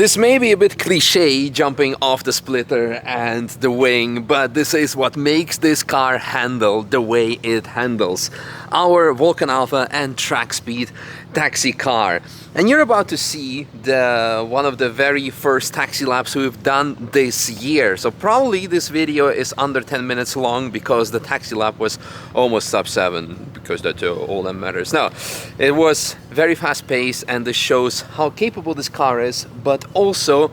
This may be a bit cliche, jumping off the splitter and the wing, but this is what makes this car handle the way it handles. Our VULCAN ALPHA and track speed taxi car. And you're about to see one of the very first taxi laps we've done this year. So probably this video is under 10 minutes long because the taxi lap was almost sub 7, because that's all that matters. No, it was very fast paced, and this shows how capable this car is, but also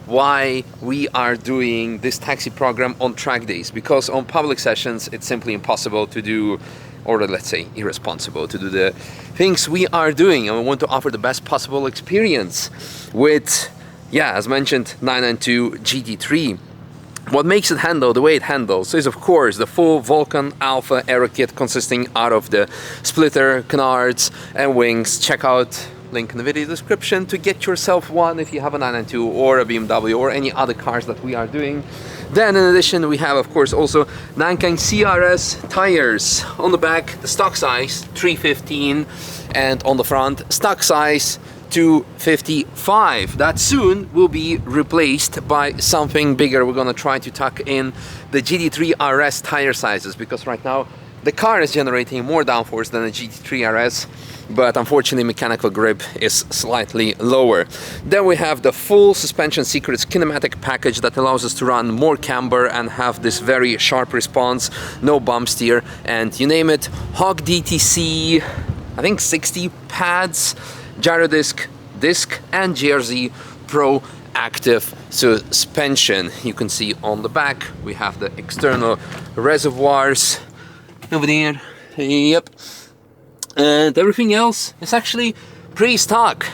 why we are doing this taxi program on track days, because on public sessions it's simply impossible to do, or let's say irresponsible to do the things we are doing, and we want to offer the best possible experience with, yeah, as mentioned, 992 GT3. What makes it handle the way it handles is, of course, the full VULCAN ALPHA aero kit consisting out of the splitter, canards and wings. Check out link in the video description to get yourself one if you have a 992 or a BMW or any other cars that we are doing. Then in addition we have, of course, also Nankai CRS tires. On the back, the stock size 315, and on the front stock size 255. That soon will be replaced by something bigger. We're gonna try to tuck in the GT3 RS tire sizes, because right now the car is generating more downforce than the GT3 RS, but unfortunately mechanical grip is slightly lower. Then we have the full Suspension Secrets kinematic package that allows us to run more camber and have this very sharp response, no bump steer, and you name it. Hog DTC, I think 60 pads, gyro disc, and GT Pro active suspension. You can see on the back we have the external reservoirs over there. Yep. And everything else is actually pretty stock.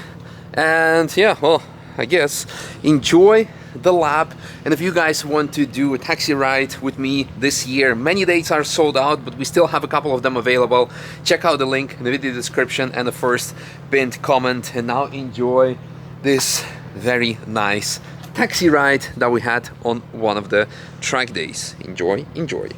And yeah, well, I guess enjoy the lap. And if you guys want to do a taxi ride with me this year, many dates are sold out, but we still have a couple of them available. Check out the link in the video description and the first pinned comment. And now enjoy this very nice taxi ride that we had on one of the track days. Enjoy, enjoy.